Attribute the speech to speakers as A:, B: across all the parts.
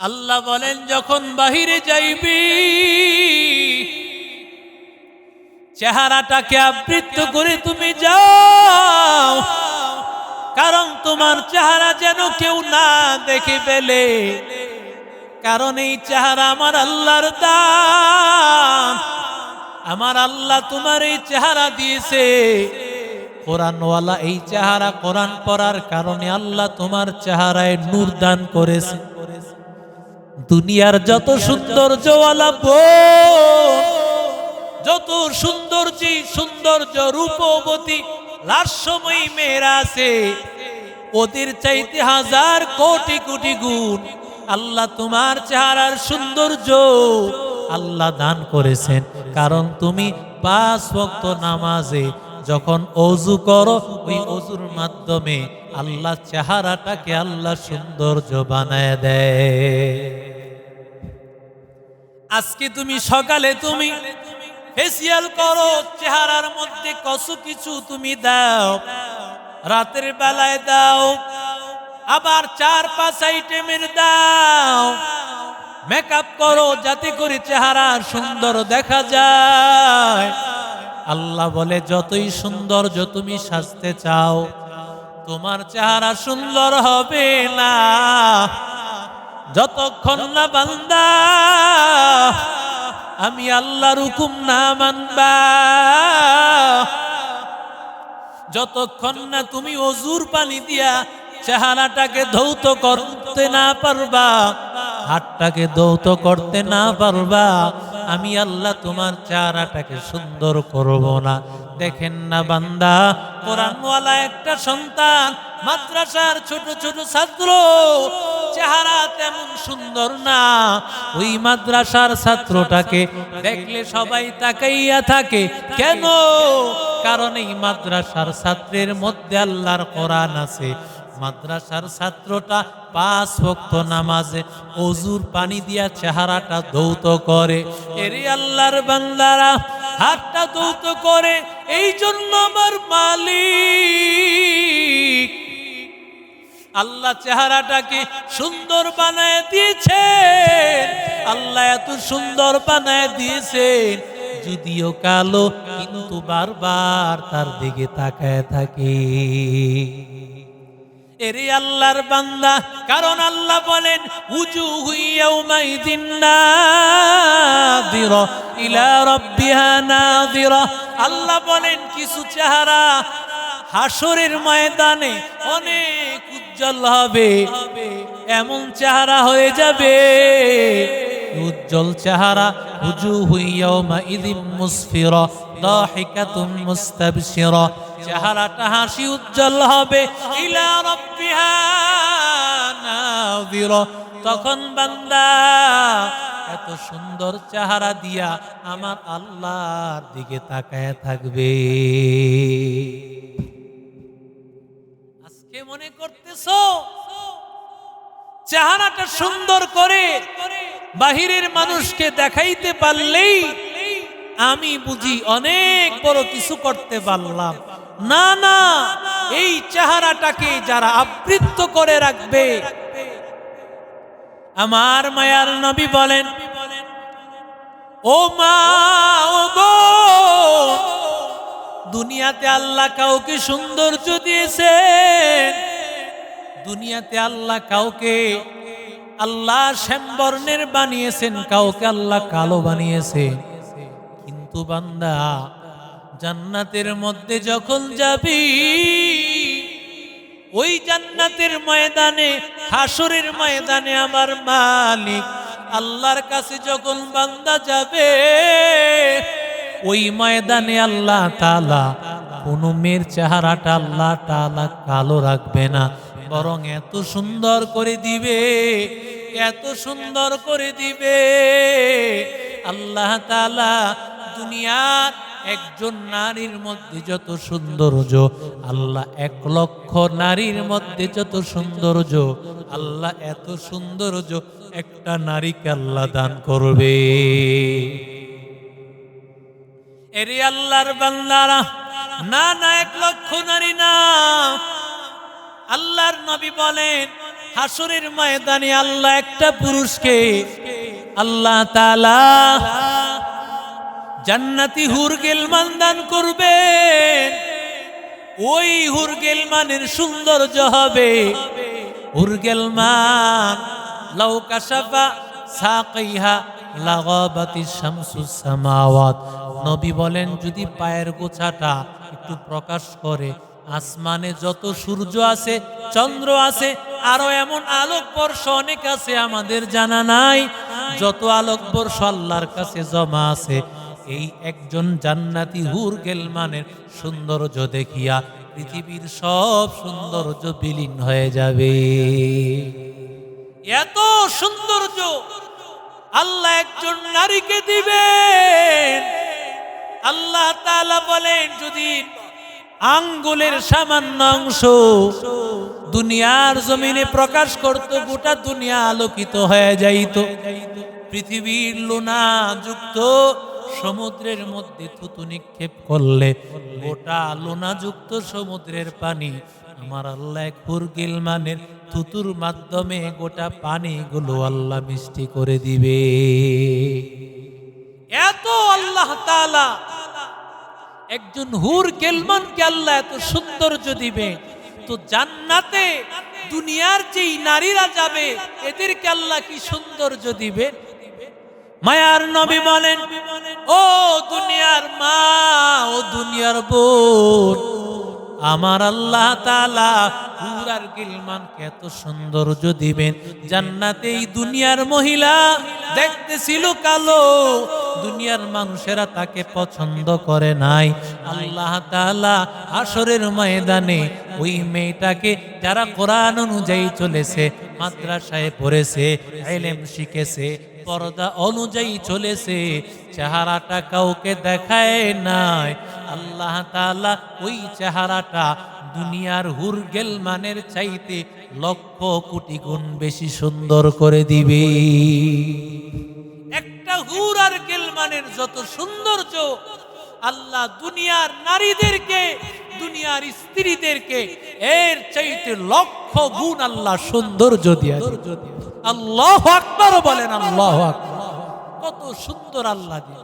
A: আল্লাহ বলেন যখন বাহিরে যাইবি চেহারাটাকে আবৃত করে তুমি যাও, কারণ তোমার চেহারা যেন কেউ না দেখে ফেলে, কারণ এই চেহারা আমার আল্লাহর দান। আমার আল্লাহ তোমার এই চেহারা দিয়েছে, কোরআনওয়ালা এই চেহারা, কোরআন পড়ার কারণে আল্লাহ তোমার চেহারায় নূর দান করেছে। দুনিয়ার যত সৌন্দর্যওয়ালা বোন, যত সৌন্দর্য রূপবতী লাস্যময়ী মেয়েরা আছে, ওদের চাইতে হাজার কোটি কোটি গুণ আল্লাহ তোমার চেহারার সৌন্দর্য আল্লাহ দান করেছেন। কারণ তুমি 5 ওয়াক্ত নামাজে যখন ওযু করো, ওই ওযুর মাধ্যমে আল্লাহ চেহারাটাকে আল্লাহ সৌন্দর্য বানায় দেয়। আজকে তুমি সকালে তুমি ফেসিয়াল করো, চেহারার মধ্যে কত কিছু তুমি দাও, রাতের বেলায় দাও, আবার 4-5 আইটেমের দাও, মেকআপ করো যাতে করে চেহারা সুন্দর দেখা যায়। আল্লাহ বলে যতই সৌন্দর্য তুমি সাজতে চাও, তোমার চেহারা সুন্দর হবে না যতক্ষণ না বান্দা আমি আল্লাহর হুকুম না মানবা, যতক্ষণ না তুমি ওযুর পানি দিয়া চেহারাটাকে ধৌত করতে না পারবা, হাতটাকে ধৌত করতে না পারবা, আমি আল্লাহ তোমার চেহারাটাকে সুন্দর করব না। দেখেন না বান্দা, কোরআনওয়ালা একটা সন্তান, মাদ্রাসার ছোট ছোট ছাত্র, চেহারা তেমন সুন্দর না, ওই মাদ্রাসার ছাত্রটাকে দেখলে সবাই তাকাইয়া থাকে। কেন? কারণ এই মাদ্রাসার ছাত্রের মধ্যে আল্লাহর কোরআন আছে। মাদ্রাসার ছাত্রটা 5 ওয়াক্ত নামাজে ওযুর পানি দিয়া চেহারাটা ধৌত করে। এরে আল্লাহর বান্দারা, হাতটা ধৌত করে। এই জন্য আমার মালিক আল্লাহ চেহারাটাকে সুন্দর বানায় দিয়েছেন। আল্লাহ এত সুন্দর বানায় দিয়েছেন, যদিও কালো, কিন্তু বারবার তার দিকে তাকায় থাকে। এরে আল্লাহর বান্দা, কারণ আল্লাহ বলেন উজুহু ইয়াউমাইযিন নাযিরা ইলা রাব্বিহা নাযিরা। আল্লাহ বলেন কিছু চেহারা হাসরের ময়দানে অনেক উজ্জ্বল হবে, এমন চেহারা হয়ে যাবে, উজ্জ্বল চেহারা। উজুহু ইয়াউমাইযিন মুসফিরা দাহিকাতুম মুস্তাবশিরা, চেহারাটা হাসি উজ্জ্বল হবে। ইলা রাব্বিহা নাযিরা, তখন বান্দা এত সুন্দর চেহারা দিয়া আমার আল্লাহর দিকে তাকায় থাকবে। আজকে মনে করতেছো চেহারাটা সুন্দর করে বাহিরের মানুষকে দেখাইতে পারলেই আমি বুঝি অনেক বড় কিছু করতে পারলাম। না না, এই চেহারাটাকে যারা আবৃত করে রাখবে, আমার মায়ার নবী বলেন, ও মা, ও বোন, দুনিয়াতে আল্লাহ কাউকে সৌন্দর্য দিয়েছেন, দুনিয়াতে আল্লাহ কাউকে আল্লাহ শ্যামবর্ণের বানিয়েছেন, কাউকে আল্লাহ কালো বানিয়েছেন। কিন্তু বান্দা জান্নাতের মধ্যে যখন যাবি, ওই জান্নাতের ময়দানে, হাসরের ময়দানে আমার মালিক আল্লাহর কাছে যখন বান্দা যাবে, ওই ময়দানে আল্লাহ তাআলা কোন মেয়ের চেহারাটা আল্লাহ তাআলা কালো রাখবে না, বরং এত সুন্দর করে দিবে, এত সুন্দর করে দিবে। আল্লাহ তাআলা দুনিয়ার একজন নারীর মধ্যে যত সৌন্দর্য, আল্লাহ 1 লক্ষ নারীর মধ্যে যত সৌন্দর্য, আল্লাহ এত সৌন্দর্য একটা নারীকে আল্লাহ দান করবে। এরে আল্লাহর বান্দারা, না না, 1 লক্ষ নারী না, আল্লাহর নবী বলেন হাসরের ময়দানে আল্লাহ একটা পুরুষকে আল্লাহ তাআলা জান্নাতি হুর গিলমান দান করবেন। ওই হুর গিলমানের সৌন্দর্য হবে হুর গিলমান লাউ কাশাফা সাকাইহা লাগাবাতিশ শামসুস সামাওয়াত। নবী বলেন যদি পায়ের গোছাটা একটু প্রকাশ করে, আসমানে যত সূর্য আছে চন্দ্র আছে আরো এমন আলোকবর্ষ অনেক আছে আমাদের জানা নাই, যত আলোকবর্ষ আল্লাহর কাছে জমা আছে, এই একজন জান্নাতি হুর গিলমানের সৌন্দর্য দেখিয়া পৃথিবীর সব সৌন্দর্য বিলীন হয়ে যাবে। এত সৌন্দর্য আল্লাহ একজন নারীকে দিবেন। আল্লাহ তাআলা বলেন যদি আঙ্গুলের সামান্য অংশ দুনিয়ার জমিনে প্রকাশ করত, গোটা দুনিয়া আলোকিত হয়ে যাইত। পৃথিবীর লোনা যুক্ত সমুদ্রের মধ্যে থুতু নিক্ষেপ করলে গোটা লোনা যুক্ত সমুদ্রের পানি আমার আল্লাহ এক হুর গিলমানের থুতুর মাধ্যমে গোটা পানিগুলো আল্লাহ মিষ্টি করে দিবে। এত আল্লাহ তাআলা একজন হুর গিলমানকে আল্লাহ এত সৌন্দর্য দিবে, তো জান্নাতে দুনিয়ার যেই নারীরা যাবে এদেরকে আল্লাহ কি সৌন্দর্য দিবে। মায়ার নবী বলেন ও দুনিয়ার মা, ও দুনিয়ার বোন, আমার আল্লাহ তাআলা হুর আর গিলমানকে এত সৌন্দর্য দিবেন জান্নাতে এই দুনিয়ার মহিলা দেখতে ছিল কালো, দুনিয়ার মানুষেরা তাকে পছন্দ করে নাই। আল্লাহ তাআলা হাসরের ময়দানে ওই মেয়েটাকে যারা কোরআন অনুযায়ী চলেছে, মাদ্রাসায় পড়েছে, ইলম শিখেছে, পর্দা অনুযায়ী চলেছে, চেহারাটা কাউকে দেখায় নাই, আল্লাহ তাআলা ওই চেহারাটা দুনিয়ার হুর গিলমানের চাইতে লক্ষ কোটি গুণ বেশি সুন্দর করে দিবে। একটা হুর আর গিলমানের যত সৌন্দর্য আল্লাহ দুনিয়ার নারীদেরকে, দুনিয়ার স্ত্রীদেরকে এর চাইতে লক্ষ গুণ আল্লাহ সৌন্দর্য দিয়ে। আল্লাহু আকবার বলেন, আল্লাহু আকবার। কত সুন্দর আল্লাহ দিয়ে।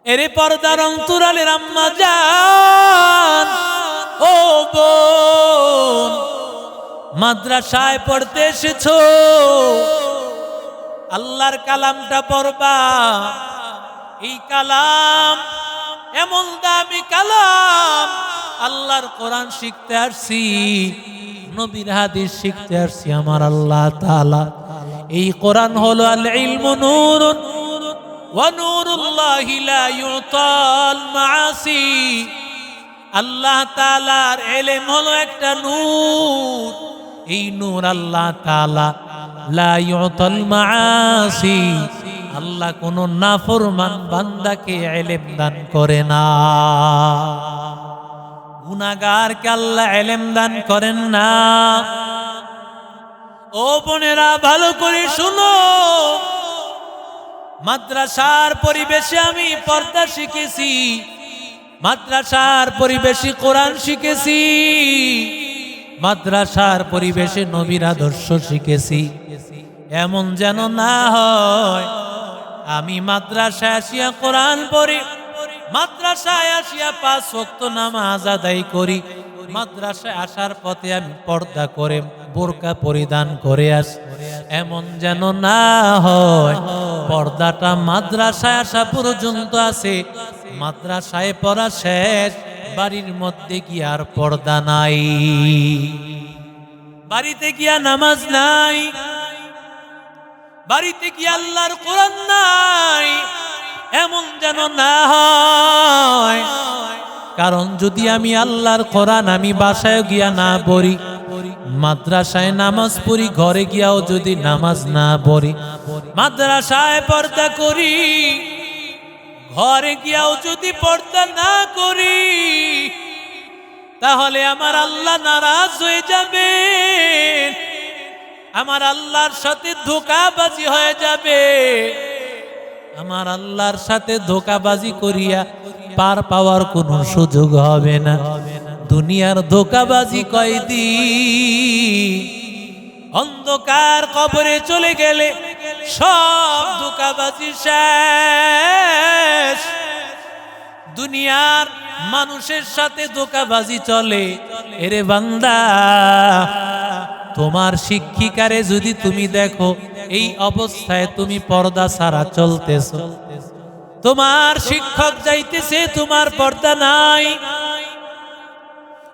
A: এরে পর্দার অন্তরালের আম্মা জান, ও বোন, মাদ্রাসায় পড়তে এসেছো, আল্লাহর কালামটা পড়বা। এই কালাম এমন দামি কালাম, আল্লাহর কোরআন শিখতে আসছি, নবীর হাদিস শিখতে আসছি আমার আল্লাহ তাআলা। এই কোরআন হলো আল ইলমু নূরুন ওয়া নূরুল্লাহি লা ইউতাল মাআসি। আল্লাহ তাআলার ইলম হলো একটা নূর, এই নূর আল্লাহ তাআলা লা ইউতাল মাআসি, আল্লাহ কোন নাফরমান বান্দাকে ইলম দান করে না, গুনাহগারকে আল্লাহ ইলম দান করেন না। ও বোনেরা ভালো করে শুনো, মাদ্রাসার পরিবেশে আমি পর্দা শিখেছি, মাদ্রাসার পরিবেশে কোরআন শিখেছি, মাদ্রাসার পরিবেশে নবীর আদর্শ শিখেছি। এমন যেন না হয় আমি মাদ্রাসায় আসিয়া কোরআন পড়ি, মাদ্রাসায় আসিয়া 5 ওয়াক্ত নামাজ আদায় করি, মাদ্রাসায় আসার পথে আমি পর্দা করে বোরকা পরিধান করে আসি। এমন যেন না হয় পর্দাটা মাদ্রাসায় আসা পর্যন্ত আছে, মাদ্রাসায় পড়া শেষ, বাড়ির মধ্যে গিয়ে আর পর্দা নাই, বাড়িতে গিয়া নামাজ নাই, বাড়িতে গিয়ে আল্লাহর কোরআন নাই। এমন যেন না হয়, কারণ যদি আমি আল্লাহর কোরআন আমি বাসায় গিয়া না পড়ি, মাদ্রাসায় নামাজ পড়ি, ঘরে গিয়াও যদি নামাজ না পড়ি, মাদ্রাসায় পর্দা করি, ঘরে গিয়াও যদি পর্দা না করি, তাহলে আমার আল্লাহ নারাজ হয়ে যাবে, আমার আল্লাহর সাথে ধোঁকাবাজি হয়ে যাবে। আমার আল্লাহর সাথে ধোঁকাবাজি করিয়া পার পাওয়ার কোনো সুযোগ হবে না। দুনিয়ার ধোঁকাবাজি কয়দিন, অন্ধকার কবরে চলে গেলে সব ধোঁকাবাজি শেষ। দুনিয়ার মানুষের সাথে ধোঁকাবাজি চলে। এরে বান্দা, তোমার শিক্ষিকারে যদি তুমি দেখো এই অবস্থায় তুমি পর্দা ছাড়া চলতেছো, তোমার শিক্ষক যাইতেছে তোমার পর্দা নাই,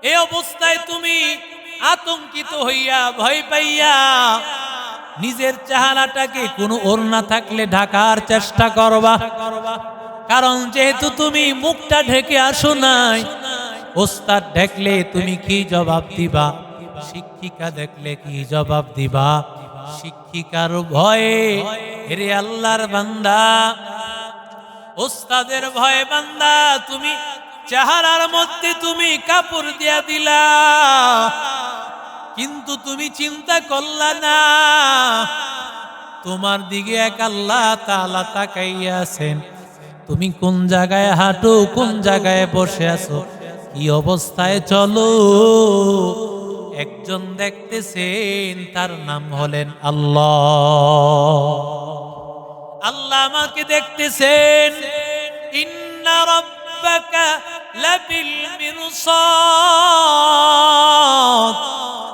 A: এই অবস্থায় তুমি আতঙ্কিত হইয়া ভয় পাইয়া নিজের চেহারাটাকে কোনো ওড়না থাকলে ঢাকার চেষ্টা করবা। কারণ যেহেতু তুমি মুখটা ঢেকে আসো নাই, ওস্তাদ ঢেকলে তুমি কি জবাব দিবা? শিক্ষিকা দেখলে কি জবাব দিবা? শিক্ষিকার ভয়ে রে আল্লাহর বান্দা, ওস্তাদের ভয়ে বান্দা তুমি চেহারার মধ্যে তুমি কাপড় দিয়া দিলা, কিন্তু তুমি চিন্তা করলা না তোমার দিকে এক আল্লাহ তাআলা তাকাইয়া আছেন। তুমি কোন জায়গায় হাঁটো, কোন জায়গায় বসে আছো, কি অবস্থায় চলো, একজন দেখতেছেন, তার নাম হলেন আল্লাহ। আল্লাহ আমাকে দেখতেছেন। ইন্না রাব্বাকা লাবিল মিরসাদ।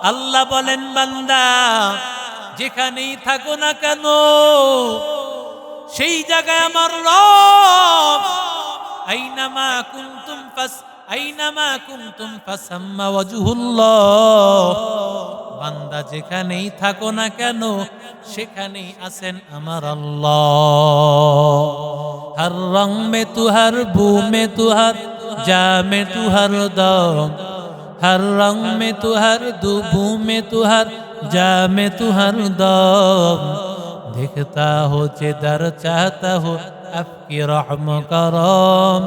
A: আল্লাহ বলেন, বান্দা যেখানেই থাকো না কেন, সেই জায়গায় আমার রব আইনামা কুনতুম ফাসাম্মা ওয়াজহুল্লাহ। বান্দা যেখানেই থাকো না কেন সেখানেই আছেন আমার আল্লাহ। হর রং মে তু, হর বু মে তু, হর যা মে তু, হর দম, हर रंग में तू, हर दुबू में तू, हर जा में तू, हर दम। देखता हो जिधर चाहता हो आपकी रहम करम,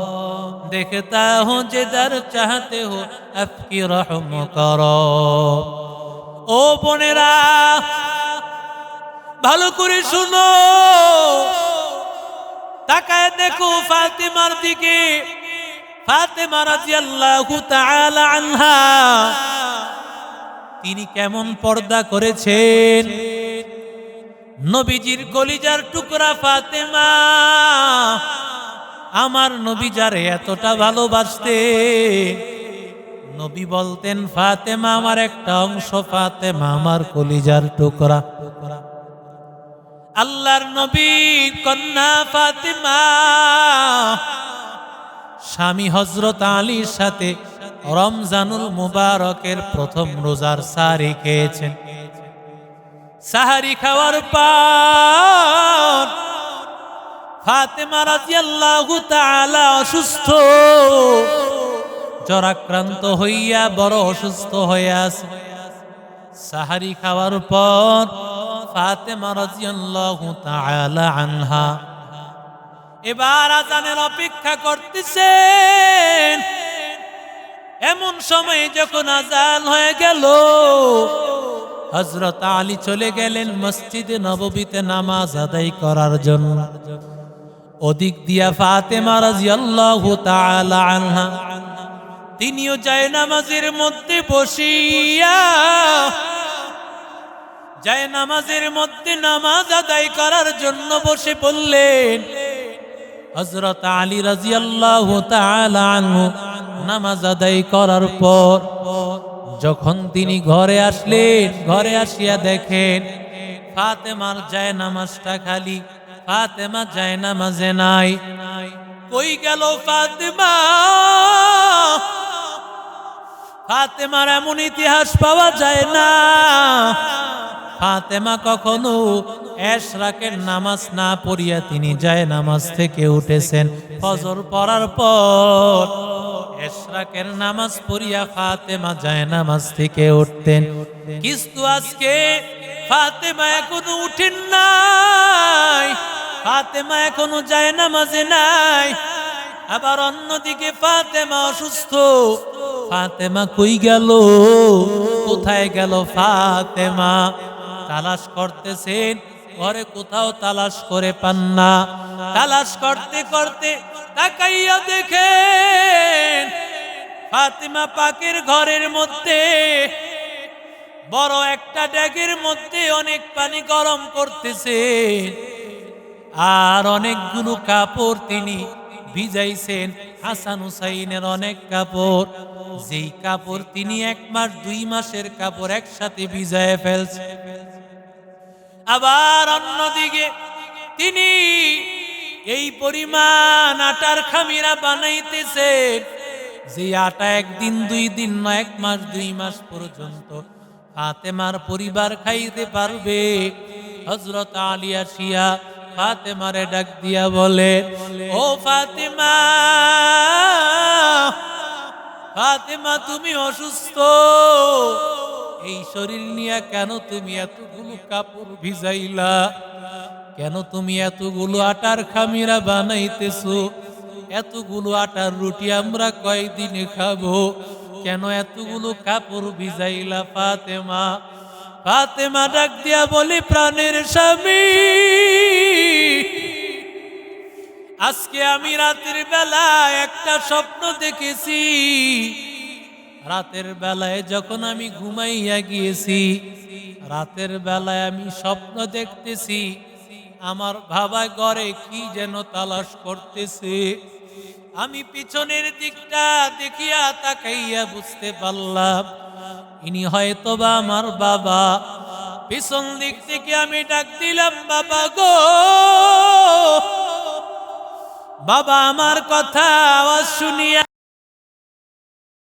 A: देखता हो जिधर चाहते हो आपकी रहम करम। ओ बोनेरा ভালো করে শুনো, তাকায় দেখো ফাতেমার দিকে। ফাতেমা রাদিয়াল্লাহু তাআলা আনহা তিনি কেমন পর্দা করেছেন। নবীজির কলিজার টুকরা ফাতেমা, আমার নবী যারে এতটা ভালোবাসতেন, নবী বলতেন ফাতেমা আমার একটা অংশ, ফাতেমা আমার কলিজার টুকরা। আল্লাহর নবীর কন্যা ফাতেমা স্বামী হযরত আলীর সাথে রমজানুল মুবারকের প্রথম রোজার সাহরি খেয়েছেন। সাহরি খাওয়ার পর ফাতেমা রাদিয়াল্লাহু তাআলা অসুস্থ, জ্বরাক্রান্ত হইয়া বড় অসুস্থ হয়ে আছে। সাহরি খাওয়ার পর ফাতেমা রাদিয়াল্লাহু তাআলা আনহা এবার আজানের অপেক্ষা করতেছেন। এমন সময় যখন আজান হয়ে গেল, হযরত আলী চলে গেলেন মসজিদে নববীতে নামাজ আদায় করার জন্য। ওদিক দিয়া ফাতেমা রাদিয়াল্লাহু তাআলা আনহা তিনিও জায়নামাজের মধ্যে বসিয়া জায়নামাজের মধ্যে নামাজ আদায় করার জন্য বসে পড়লেন। হযরত আলী রাদিয়াল্লাহু তাআলা আনহু নামাজ আদায় করার পর যখন তিনি ঘরে আসলেন, ঘরে আসিয়া দেখেন ফাতেমার জায়নামাজটা খালি, ফাতেমা জায়নামাজে নাই। কই গেল ফাতেমা? ফাতেমার এমন ইতিহাস পাওয়া যায় না। ফাতেমা কখনো এশরাকের নামাজ না পড়িয়া তিনি জায়নামাজ থেকে উঠেছেন। ফজর পড়ার পর এশরাকের নামাজ পড়িয়া ফাতেমা জায়নামাজ থেকে উঠতেন। কিন্তু আজকে ফাতেমা এখনো উঠেন নাই, ফাতেমা এখনো জায়নামাজে নাই। আবার অন্যদিকে ফাতেমা অসুস্থ। ফাতেমা কই গেল? কোথায় গেল ফাতেমা? তালাশ করতেছেন, ঘরে কোথাও তালাশ করে পান না। তালাশ করতে করতে তাকাইয়া দেখেন ফাতেমা পাকের ঘরের মধ্যে বড় একটা ডেগের মধ্যে অনেক পানি গরম করতেছে আর অনেকগুলো কাপড় তিনি ভিজাইছেন। হাসান হুসাইনের অনেক কাপড়, যেই কাপড় তিনি 1 মাস 2 মাসের কাপড় একসাথে ভিজায় ফেলছে। আবার অন্যদিকে তিনি এই পরিমাণ আটার খামিরা বানাইতেছেন, যে আটা 1 দিন 2 দিন না 1 মাস 2 মাস পর্যন্ত ফাতেমার পরিবার খাইতে পারবে। হযরত আলী আসিয়া ফাতেমারে ডাক দিয়া বলে, ও ফাতেমা, ফাতেমা তুমি অসুস্থ, এই শরীর নিয়ে কেন তুমি এতগুলো কাপড় ভিজাইলা? কেন তুমি এতগুলো আটার খামিরা বানাইতেছো? এতগুলো আটার রুটি আমরা কয়দিনে খাবো? কেন এতগুলো কাপড় ভিজাইলা ফাতেমা? ফাতেমা ডাক দিয়া বলে, প্রাণের স্বামী, আজকে আমি রাতের বেলা একটা স্বপ্ন দেখেছি। রাতের বেলায় যখন আমি ঘুমাইয়া গিয়েছি, রাতের বেলায় আমি স্বপ্ন দেখতেছি আমার বাবা ঘরে কি যেন তালাশ করতেছে। আমি পিছনের দিকটা দেখিয়া তাকাইয়া বুঝতে পারলাম ইনি হয়তোবা আমার বাবা। পিছন দিক থেকে আমি ডাক দিলাম, বাবা গো, বাবা আমার কথা আওয়াজ শুনিয়া